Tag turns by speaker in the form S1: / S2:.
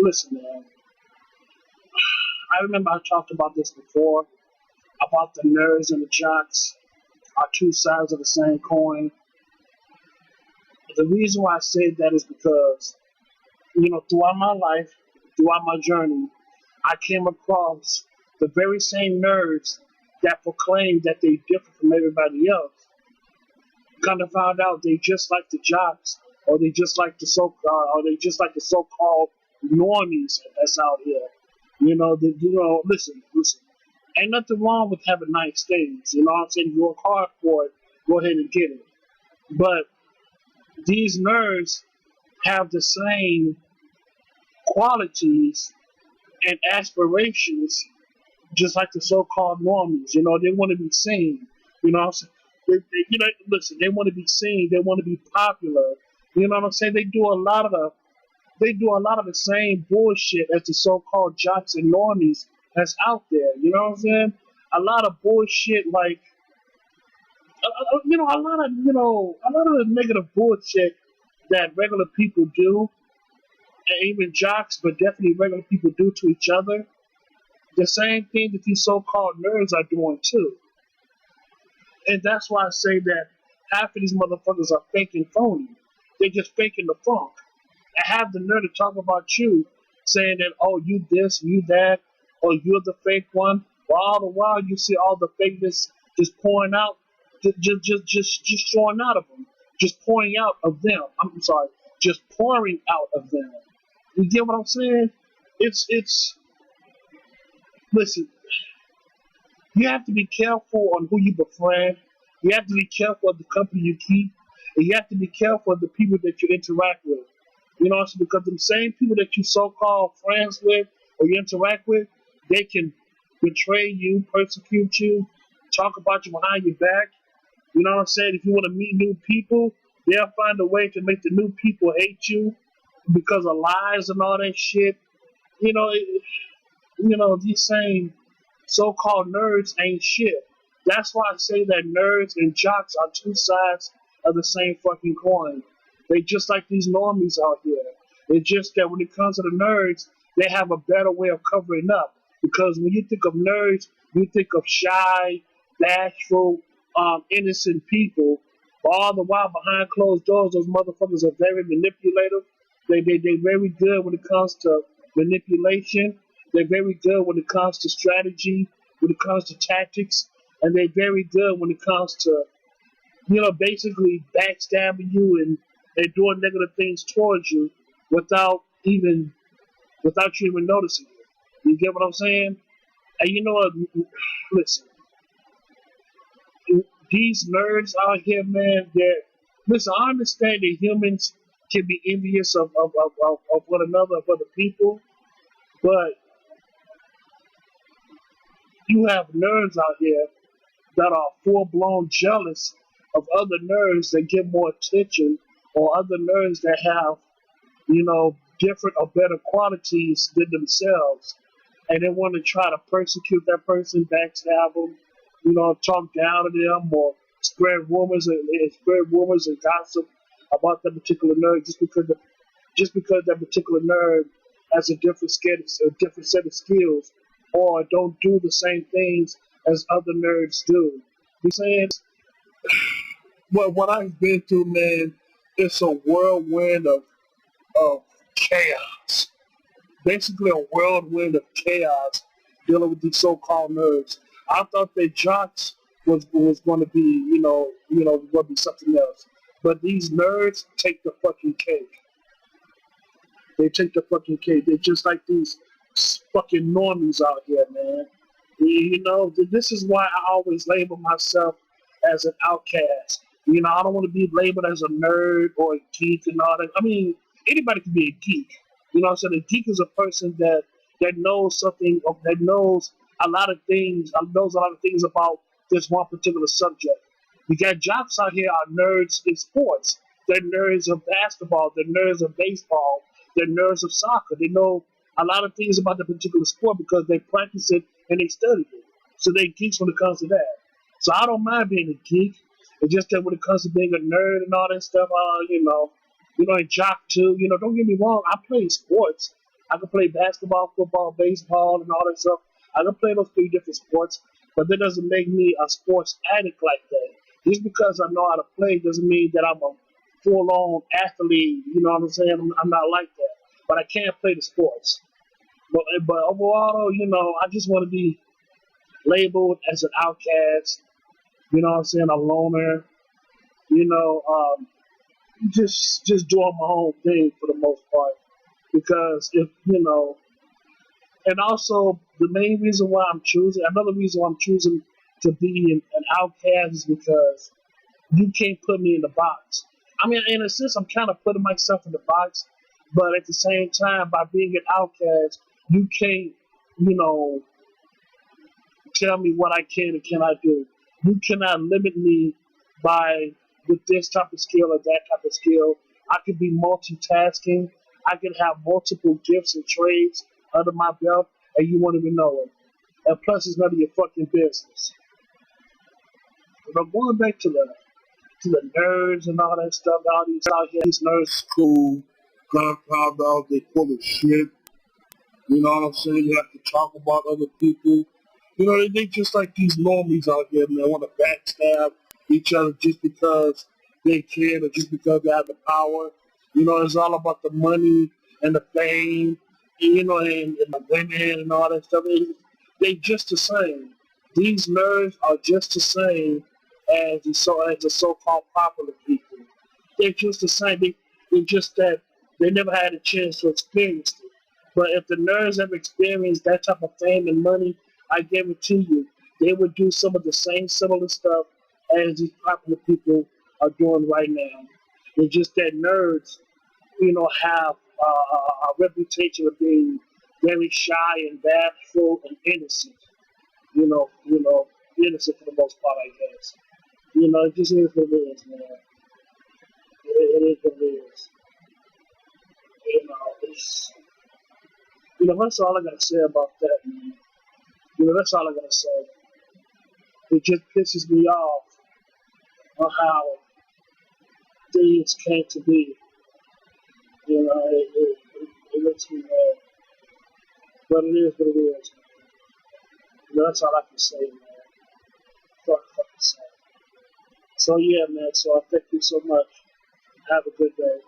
S1: listen, man. I remember I talked about this before about the nerds and the jocks are two sides of the same coin. The reason why I say that is because, throughout my life, throughout my journey, I came across the very same nerds that proclaim that they differ from everybody else. Kind of found out they just like the jocks, or they just like the so-called normies that's out here. Listen. Ain't nothing wrong with having nice things. You know what I'm saying? You work hard for it, go ahead and get it. But these nerds have the same qualities and aspirations just like the so-called normies. They want to be seen. You know what I'm saying? Listen, they want to be seen. They want to be popular. You know what I'm saying? They do a lot of the same bullshit as the so-called jocks and normies that's out there. You know what I'm saying? A lot of bullshit, like a lot of the negative bullshit that regular people do, and even jocks, but definitely regular people do to each other. The same thing that these so-called nerds are doing too. And that's why I say that half of these motherfuckers are fake and phony. They're just faking the funk. And have the nerve to talk about you, saying that, oh, you this, you that, or you're the fake one. While all the while you see all the fakeness just pouring out, just showing out of them, just pouring out of them. I'm sorry, just pouring out of them. You get what I'm saying? It's. Listen. You have to be careful on who you befriend. You have to be careful of the company you keep. And you have to be careful of the people that you interact with. Because the same people that you so-called friends with or you interact with, they can betray you, persecute you, talk about you behind your back. You know what I'm saying? If you want to meet new people, they'll find a way to make the new people hate you because of lies and all that shit. These same so-called nerds ain't shit. That's why I say that nerds and jocks are two sides of the same fucking coin. They just like these normies out here. It's just that when it comes to the nerds, they have a better way of covering up. Because when you think of nerds, you think of shy, bashful, innocent people. But all the while behind closed doors, those motherfuckers are very manipulative. They're very good when it comes to manipulation. They're very good when it comes to strategy, when it comes to tactics, and they're very good when it comes to, basically backstabbing you and doing negative things towards you without you even noticing it. You get what I'm saying? And you know what? Listen, these nerds out here, man, listen, I understand that humans can be envious of one another, of other people, but you have nerds out here that are full-blown jealous of other nerds that get more attention or other nerds that have, different or better qualities than themselves. And they want to try to persecute that person, backstab them, talk down to them or spread rumors and gossip about that particular nerd just because that particular nerd has a different set of skills or don't do the same things as other nerds do. You saying? Well, what I've been through, man, it's a whirlwind of chaos. Basically, a whirlwind of chaos dealing with these so-called nerds. I thought that jocks was going to be, going to be something else. But these nerds take the fucking cake. They take the fucking cake. They're just like these fucking normies out here, man. This is why I always label myself as an outcast. I don't want to be labeled as a nerd or a geek and all that. I mean, anybody can be a geek. So a geek is a person that knows something, that knows a lot of things about this one particular subject. You got jocks out here are nerds in sports. They're nerds of basketball. They're nerds of baseball. They're nerds of soccer. They know a lot of things about the particular sport because they practice it and they study it. So they're geeks when it comes to that. So I don't mind being a geek. It's just that when it comes to being a nerd and all that stuff, and jock too. Don't get me wrong. I play sports. I can play basketball, football, baseball, and all that stuff. I can play those 3 different sports, but that doesn't make me a sports addict like that. Just because I know how to play doesn't mean that I'm a full-on athlete. You know what I'm saying? I'm not like that. But I can't play the sports. But overall, though, I just want to be labeled as an outcast. You know what I'm saying? A loner. You know, just doing my own thing for the most part. Because if and also the main reason why another reason why I'm choosing to be an outcast is because you can't put me in the box. I mean, in a sense, I'm kind of putting myself in the box, but at the same time, by being an outcast, you can't, tell me what I can and cannot do. You cannot limit me by with this type of skill or that type of skill. I could be multitasking. I could have multiple gifts and trades under my belt, and you won't even know it. And plus, it's none of your fucking business. But going back to the nerds and all that stuff, all these out here, these nerds.
S2: Cool, kind of found out they full of shit. You know what I'm saying? You have to talk about other people. They just like these normies out here, and they want to backstab each other just because they can or just because they have the power. It's all about the money and the fame, and the women and all that stuff. They just the same. These nerds are just the same as the so-called popular people. They're just the same. They're just that they never had a chance to experience it. But if the nerds have experienced that type of fame and money, I guarantee you, they would do some of the same similar stuff as these popular people are doing right now. It's just that nerds, have a reputation of being very shy and bashful and innocent. Innocent for the most part, I guess. It just is what it is, man. It is what it is. It's, that's all I gotta say about that, man. That's all I gotta say. It just pisses me off on how things came to be. It makes me mad. But it is what it is, man. That's all I can say, man. Fucking say. So yeah, man. So I thank you so much. Have a good day.